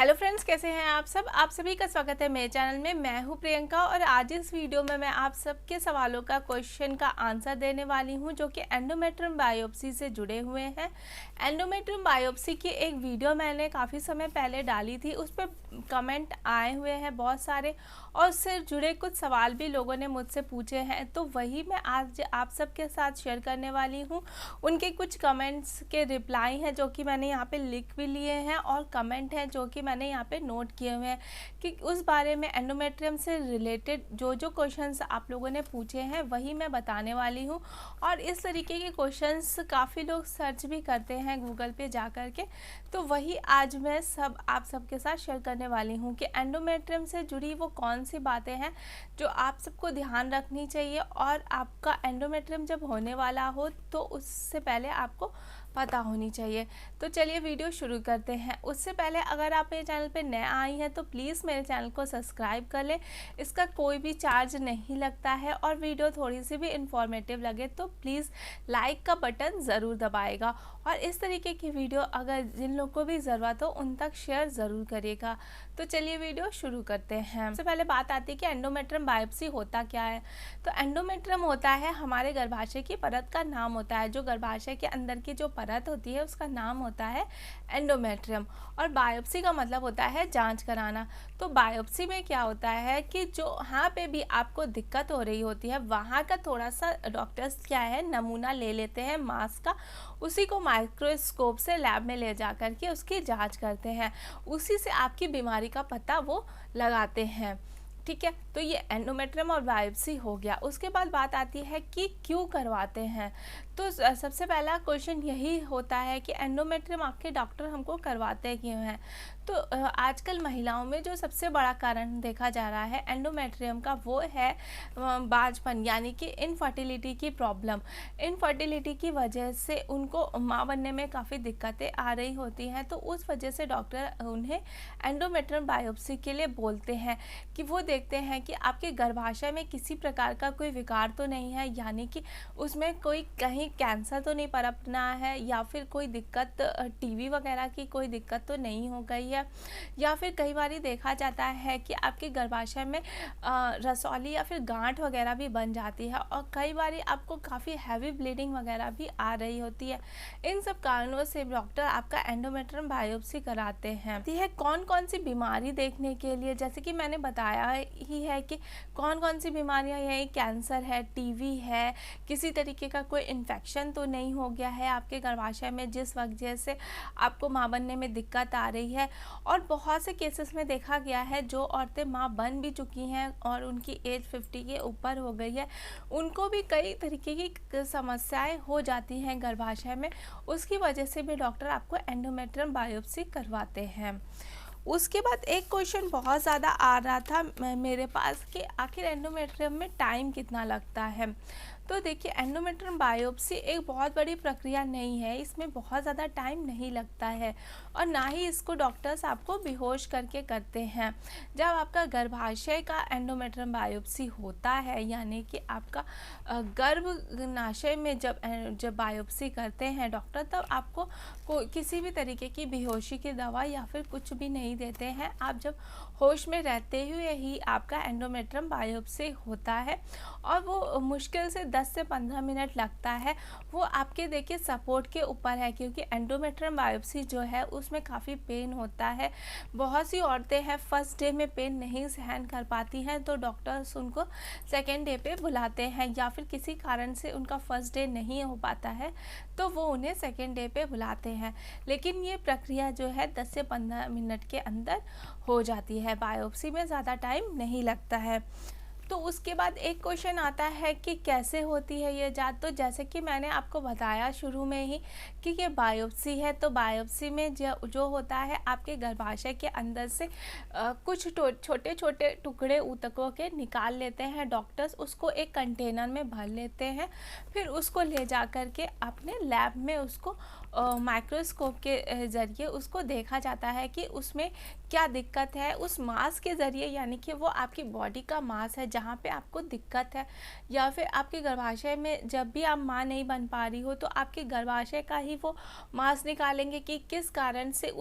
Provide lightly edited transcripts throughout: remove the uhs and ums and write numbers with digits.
Hello friends, कैसे हैं आप सब। आप सभी का स्वागत है मेरे चैनल में। मैं हूं प्रियंका और आज इस वीडियो में मैं आप सबके सवालों का क्वेश्चन का आंसर देने वाली हूं जो कि एंडोमेट्रियम बायोप्सी से जुड़े हुए हैं। एंडोमेट्रियम बायोप्सी की एक वीडियो मैंने काफ़ी समय पहले डाली थी, उस पर कमेंट आए हुए हैं बहुत सारे और उससे जुड़े कुछ सवाल भी लोगों ने मुझसे पूछे हैं, तो वही मैं आज आप सबके साथ शेयर करने वाली हूँ। उनके कुछ कमेंट्स के रिप्लाई हैं जो कि मैंने यहाँ पे लिख भी लिए हैं और कमेंट हैं जो कि मैंने यहाँ पे नोट किए हुए हैं कि उस बारे में एंडोमेट्रियम से रिलेटेड जो जो क्वेश्चंस आप लोगों ने पूछे हैं वही मैं बताने वाली हूँ। और इस तरीके के क्वेश्चंस काफ़ी लोग सर्च भी करते हैं गूगल पे जा कर के, तो वही आज मैं आप सबके साथ शेयर करने वाली हूँ कि एंडोमेट्रियम से जुड़ी वो कौन सी बातें हैं जो आप सबको ध्यान रखनी चाहिए और आपका एंडोमेट्रियम जब होने वाला हो तो उससे पहले आपको पता होनी चाहिए। तो चलिए वीडियो शुरू करते हैं। उससे पहले अगर आप मेरे चैनल पे नए आई हैं तो प्लीज़ मेरे चैनल को सब्सक्राइब कर लें। इसका कोई भी चार्ज नहीं लगता है और वीडियो थोड़ी सी भी इंफॉर्मेटिव लगे तो प्लीज़ लाइक का बटन ज़रूर दबाएगा और इस तरीके की वीडियो अगर जिन लोगों को भी ज़रूरत हो उन तक शेयर ज़रूर करिएगा। तो चलिए वीडियो शुरू करते हैं। सबसे पहले बात आती है कि एंडोमेट्रियम बायोप्सी होता क्या है। तो एंडोमेट्रियम होता है हमारे गर्भाशय की परत का नाम होता है। जो गर्भाशय के अंदर की जो परत होती है उसका नाम होता है एंडोमेट्रियम। और बायोप्सी का मतलब होता है जांच कराना। तो बायोप्सी में क्या होता है कि जो यहाँ पे भी आपको दिक्कत हो रही होती है वहाँ का थोड़ा सा डॉक्टर्स क्या है नमूना ले लेते हैं मांस का, उसी को माइक्रोस्कोप से लैब में ले जा कर के उसकी जांच करते हैं, उसी से आपकी बीमारी का पता वो लगाते हैं। ठीक है, तो ये एंडोमेट्रियम और बायोप्सी हो गया। उसके बाद बात आती है कि क्यों करवाते हैं। तो सबसे पहला क्वेश्चन यही होता है कि एंडोमेट्रियम आपके डॉक्टर हमको करवाते क्यों हैं। तो आजकल महिलाओं में जो सबसे बड़ा कारण देखा जा रहा है एंडोमेट्रियम का वो है बांझपन, यानी कि इनफर्टिलिटी की प्रॉब्लम। इनफर्टिलिटी की वजह से उनको माँ बनने में काफ़ी दिक्कतें आ रही होती हैं, तो उस वजह से डॉक्टर उन्हें एंडोमेट्रियम बायोप्सी के लिए बोलते हैं कि वो देखते हैं कि आपके गर्भाशय में किसी प्रकार का कोई विकार तो नहीं है, यानी कि उसमें कोई कहीं कैंसर तो नहीं पनपना है या फिर कोई दिक्कत टीबी वगैरह की कोई दिक्कत तो नहीं हो गई है, या फिर कई बार देखा जाता है कि आपके गर्भाशय में रसौली या फिर गांठ वगैरह भी बन जाती है और कई बार आपको काफ़ी हैवी ब्लीडिंग वगैरह भी आ रही होती है। इन सब कारणों से डॉक्टर आपका एंडोमेट्रियम बायोप्सी कराते हैं। यह कौन कौन सी बीमारी देखने के लिए, जैसे कि मैंने बताया ही है कि कौन कौन सी बीमारियां हैं, कैंसर है, टीबी है, किसी तरीके का कोई इन्फेक्शन तो नहीं हो गया है आपके गर्भाशय में जिस वजह से आपको माँ बनने में दिक्कत आ रही है। और बहुत से केसेस में देखा गया है जो औरतें माँ बन भी चुकी हैं और उनकी एज 50 के ऊपर हो गई है, उनको भी कई तरीके की समस्याएं हो जाती हैं गर्भाशय में, उसकी वजह से भी डॉक्टर आपको एंडोमेट्रियम बायोप्सी करवाते हैं। उसके बाद एक क्वेश्चन बहुत ज़्यादा आ रहा था मेरे पास कि आखिर एंडोमेट्रियम में टाइम कितना लगता है। तो देखिए, एंडोमेट्रियम बायोप्सी एक बहुत बड़ी प्रक्रिया नहीं है, इसमें बहुत ज़्यादा टाइम नहीं लगता है और ना ही इसको डॉक्टर्स आपको बेहोश करके करते हैं। जब आपका गर्भाशय का एंडोमेट्रियम बायोप्सी होता है, यानी कि आपका गर्भनाशय में जब बायोप्सी करते हैं डॉक्टर, तब आपको किसी भी तरीके की बेहोशी की दवा या फिर कुछ भी नहीं देते हैं। आप जब होश में रहते हुए ही आपका एंडोमेट्रियम बायोप्सी होता है और वो मुश्किल से 10 से 15 मिनट लगता है। वो आपके देखिए सपोर्ट के ऊपर है, क्योंकि एंडोमेट्रियम बायोप्सी जो है उसमें काफ़ी पेन होता है। बहुत सी औरतें हैं फर्स्ट डे में पेन नहीं सहन कर पाती हैं, तो डॉक्टर्स उनको सेकेंड डे पे बुलाते हैं, या फिर किसी कारण से उनका फर्स्ट डे नहीं हो पाता है तो वो उन्हें सेकेंड डे पे बुलाते हैं। लेकिन ये प्रक्रिया जो है 10 से 15 मिनट के अंदर हो जाती है, बायोप्सी में ज़्यादा टाइम नहीं लगता है। तो उसके बाद एक क्वेश्चन आता है कि कैसे होती है ये जांच। तो जैसे कि मैंने आपको बताया शुरू में ही कि ये बायोप्सी है, तो बायोप्सी में जो होता है आपके गर्भाशय के अंदर से कुछ छोटे छोटे टुकड़े ऊतकों के निकाल लेते हैं डॉक्टर्स, उसको एक कंटेनर में भर लेते हैं, फिर उसको ले जा कर के अपने लैब में उसको माइक्रोस्कोप के ज़रिए उसको देखा जाता है कि उसमें क्या दिक्कत है। उस मांस के ज़रिए, यानी कि वो आपकी बॉडी का मांस है जहाँ पे आपको दिक्कत है, या फिर आपके गर्भाशय में जब भी आप माँ नहीं बन पा रही हो तो आपके गर्भाशय का ही वो मांस निकालेंगे कि किस कारण से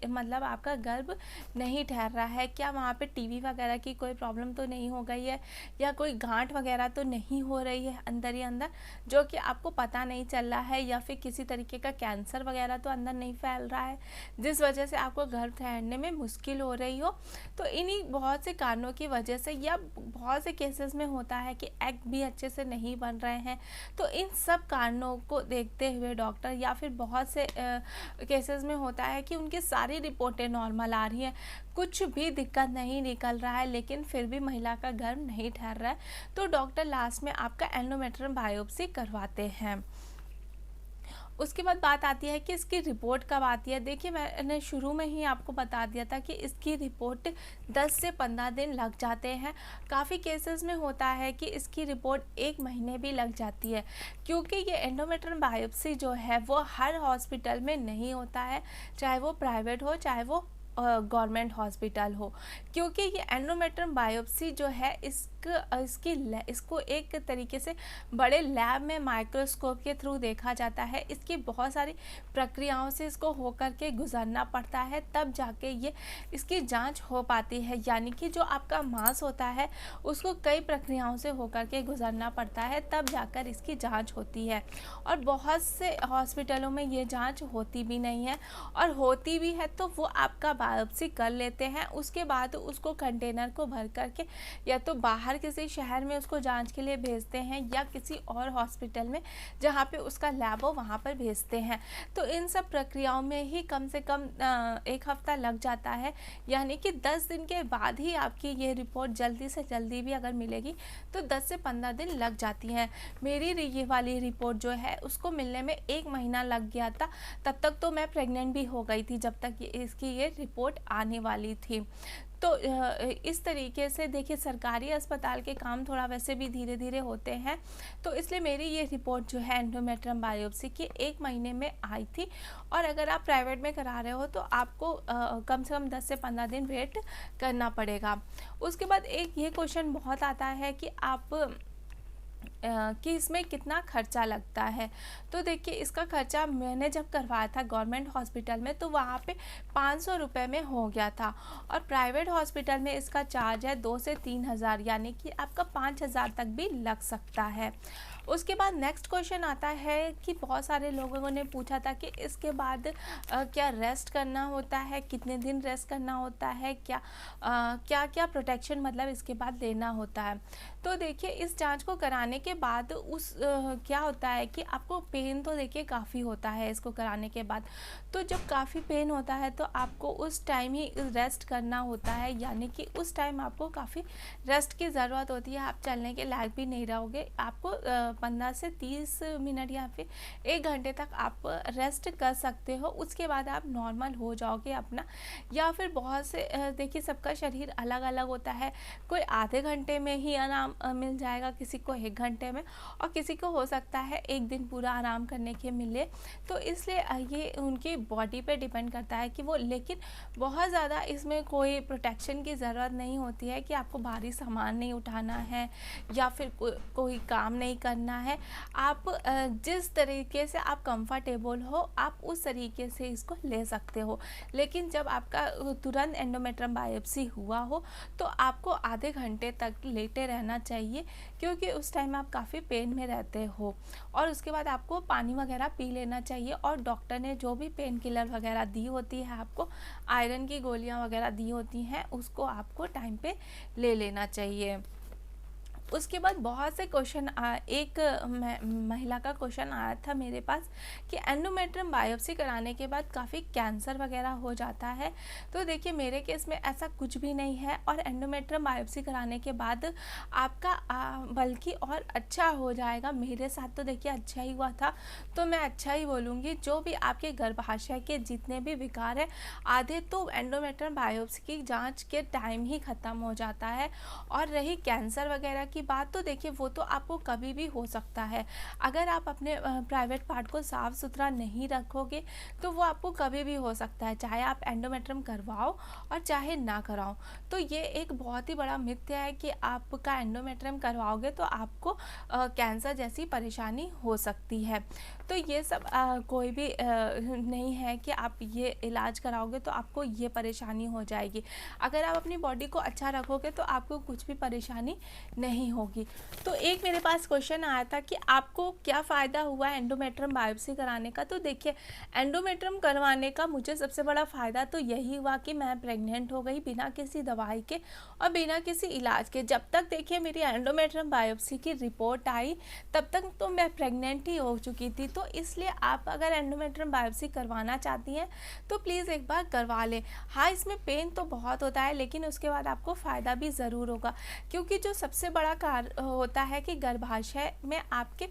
मतलब आपका गर्भ नहीं ठहर रहा है। क्या वहाँ पे टीबी वगैरह की कोई प्रॉब्लम तो नहीं हो गई है, या कोई गांठ वगैरह तो नहीं हो रही है अंदर ही अंदर जो कि आपको पता नहीं चल रहा है, या फिर किसी तरीके का कैंसर वगैरह तो अंदर नहीं फैल रहा है जिस वजह से आपको गर्भ ठहरने में मुश्किल हो रही हो। तो इन्हीं बहुत से कारणों की वजह से, या बहुत से केसेस में होता है कि एग भी अच्छे से नहीं बन रहे हैं। तो इन सब कारणों को देखते हुए डॉक्टर, या फिर बहुत से केसेस में होता है कि उनकी सारी रिपोर्टें नॉर्मल आ रही हैं, कुछ भी दिक्कत नहीं निकल रहा है, लेकिन फिर भी महिला का गर्भ नहीं ठहर रहा है, तो डॉक्टर लास्ट में आपका एंडोमेट्रियम बायोप्सी करवाते हैं। उसके बाद बात आती है कि इसकी रिपोर्ट कब आती है। देखिए, मैंने शुरू में ही आपको बता दिया था कि इसकी रिपोर्ट 10 से 15 दिन लग जाते हैं। काफ़ी केसेस में होता है कि इसकी रिपोर्ट 1 महीने भी लग जाती है, क्योंकि ये एंडोमेट्रियम बायोप्सी जो है वो हर हॉस्पिटल में नहीं होता है, चाहे वो प्राइवेट हो चाहे वो गवर्नमेंट हॉस्पिटल हो। क्योंकि ये एंडोमेट्रियम बायोप्सी जो है इसको एक तरीके से बड़े लैब में माइक्रोस्कोप के थ्रू देखा जाता है। इसकी बहुत सारी प्रक्रियाओं से इसको होकर के गुजरना पड़ता है, तब जाके ये इसकी जांच हो पाती है। यानी कि जो आपका मांस होता है उसको कई प्रक्रियाओं से होकर के गुजरना पड़ता है, तब जाकर इसकी जाँच होती है। और बहुत से हॉस्पिटलों में ये जाँच होती भी नहीं है, और होती भी है तो वो आपका बायोप्सी कर लेते हैं, उसके बाद उसको कंटेनर को भर करके या तो बाहर किसी शहर में उसको जांच के लिए भेजते हैं, या किसी और हॉस्पिटल में जहां पे उसका लैब हो वहां पर भेजते हैं। तो इन सब प्रक्रियाओं में ही कम से कम 1 हफ्ता लग जाता है, यानी कि 10 दिन के बाद ही आपकी ये रिपोर्ट जल्दी से जल्दी भी अगर मिलेगी तो 10 से 15 दिन लग जाती हैं। मेरी ये वाली रिपोर्ट जो है उसको मिलने में 1 महीना लग गया था। तब तक तो मैं प्रेग्नेंट भी हो गई थी जब तक इसकी ये रिपोर्ट आने वाली थी। तो इस तरीके से देखिए, सरकारी अस्पताल के काम थोड़ा वैसे भी धीरे धीरे होते हैं, तो इसलिए मेरी ये रिपोर्ट जो है एंडोमेट्रियम बायोप्सी की 1 महीने में आई थी। और अगर आप प्राइवेट में करा रहे हो तो आपको कम से कम 10 से 15 दिन वेट करना पड़ेगा। उसके बाद एक ये क्वेश्चन बहुत आता है कि कि इसमें कितना खर्चा लगता है। तो देखिए, इसका खर्चा मैंने जब करवाया था गवर्नमेंट हॉस्पिटल में तो वहाँ पे 500 रुपये में हो गया था, और प्राइवेट हॉस्पिटल में इसका चार्ज है 2 से 3 हज़ार, यानी कि आपका 5,000 तक भी लग सकता है। उसके बाद नेक्स्ट क्वेश्चन आता है कि बहुत सारे लोगों ने पूछा था कि इसके बाद क्या रेस्ट करना होता है, कितने दिन रेस्ट करना होता है, क्या क्या प्रोटेक्शन मतलब इसके बाद लेना होता है। तो देखिए, इस जांच को कराने के बाद क्या होता है कि आपको पेन तो देखिए काफ़ी होता है इसको कराने के बाद। तो जब काफ़ी पेन होता है तो आपको उस टाइम ही रेस्ट करना होता है, यानी कि उस टाइम आपको काफ़ी रेस्ट की ज़रूरत होती है। आप चलने के लायक भी नहीं रहोगे, आपको 15 से 30 मिनट या फिर 1 घंटे तक आप रेस्ट कर सकते हो। उसके बाद आप नॉर्मल हो जाओगे अपना। या फिर बहुत से देखिए, सबका शरीर अलग अलग होता है, कोई आधे घंटे में ही आराम मिल जाएगा, किसी को 1 घंटे में, और किसी को हो सकता है 1 दिन पूरा आराम करने के मिले। तो इसलिए ये उनकी बॉडी पे डिपेंड करता है कि वो, लेकिन बहुत ज़्यादा इसमें कोई प्रोटेक्शन की ज़रूरत नहीं होती है कि आपको भारी सामान नहीं उठाना है या फिर कोई काम नहीं करना है। आप जिस तरीके से आप कंफर्टेबल हो आप उस तरीके से इसको ले सकते हो। लेकिन जब आपका तुरंत एंडोमेट्रियम बायोप्सी हुआ हो तो आपको आधे घंटे तक लेटे रहना चाहिए, क्योंकि उस टाइम आप काफ़ी पेन में रहते हो। और उसके बाद आपको पानी वगैरह पी लेना चाहिए, और डॉक्टर ने जो भी पेन किलर वगैरह दी होती है, आपको आयरन की गोलियां वगैरह दी होती हैं, उसको आपको टाइम पे ले लेना चाहिए। उसके बाद बहुत से क्वेश्चन एक महिला का क्वेश्चन आया था मेरे पास कि एंडोमेट्रियम बायोप्सी कराने के बाद काफ़ी कैंसर वगैरह हो जाता है। तो देखिए, मेरे केस में ऐसा कुछ भी नहीं है, और एंडोमेट्रियम बायोप्सी कराने के बाद आपका बल्कि और अच्छा हो जाएगा। मेरे साथ तो देखिए अच्छा ही हुआ था, तो मैं अच्छा ही बोलूँगी। जो भी आपके गर्भाशय के जितने भी विकार हैं, आधे तो एंडोमेट्रियम बायोप्सी की जाँच के टाइम ही ख़त्म हो जाता है। और रही कैंसर वगैरह की की बात, तो देखिए वो तो आपको कभी भी हो सकता है। अगर आप अपने प्राइवेट पार्ट को साफ़ सुथरा नहीं रखोगे तो वो आपको कभी भी हो सकता है, चाहे आप एंडोमेट्रियम करवाओ और चाहे ना कराओ। तो ये एक बहुत ही बड़ा मिथ्य है कि आपका एंडोमेट्रियम करवाओगे तो आपको कैंसर जैसी परेशानी हो सकती है। तो ये सब कोई भी नहीं है कि आप ये इलाज कराओगे तो आपको ये परेशानी हो जाएगी। अगर आप अपनी बॉडी को अच्छा रखोगे तो आपको कुछ भी परेशानी नहीं होगी। तो एक मेरे पास क्वेश्चन आया था कि आपको क्या फ़ायदा हुआ एंडोमेट्रियम बायोप्सी कराने का। तो देखिए, एंडोमेट्रियम करवाने का मुझे सबसे बड़ा फ़ायदा तो यही हुआ कि मैं प्रेग्नेंट हो गई बिना किसी दवाई के और बिना किसी इलाज के। जब तक देखिए मेरी एंडोमेट्रियम बायोप्सी की रिपोर्ट आई तब तक तो मैं प्रेग्नेंट ही हो चुकी थी। तो इसलिए आप अगर एंडोमेट्रियम बायोप्सी करवाना चाहती हैं तो प्लीज़ एक बार करवा लें। हाँ, इसमें पेन तो बहुत होता है लेकिन उसके बाद आपको फ़ायदा भी ज़रूर होगा, क्योंकि जो सबसे बड़ा कार्य होता है कि गर्भाशय में आपके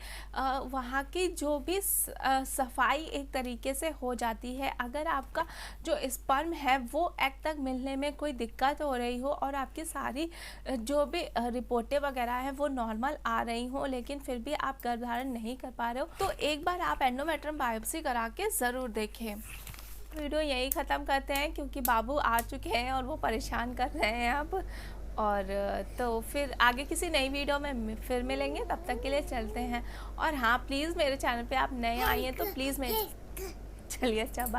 वहाँ की जो भी सफाई एक तरीके से हो जाती है। अगर आपका जो स्पर्म है वो एग तक मिलने में कोई दिक्कत हो रही हो और आपकी सारी जो भी रिपोर्टें वगैरह हैं वो नॉर्मल आ रही हो लेकिन फिर भी आप गर्भधारण नहीं कर पा रहे हो, तो एक बार आप एंडोमेट्रियम बायोप्सी करा के ज़रूर देखें। वीडियो यही ख़त्म करते हैं क्योंकि बाबू आ चुके हैं और वो परेशान कर रहे हैं अब। और तो फिर आगे किसी नई वीडियो में फिर मिलेंगे, तब तक के लिए चलते हैं। और हाँ, प्लीज़ मेरे चैनल पे आप नए आई हैं तो प्लीज़ मेरे चलिए, अच्छा बाय।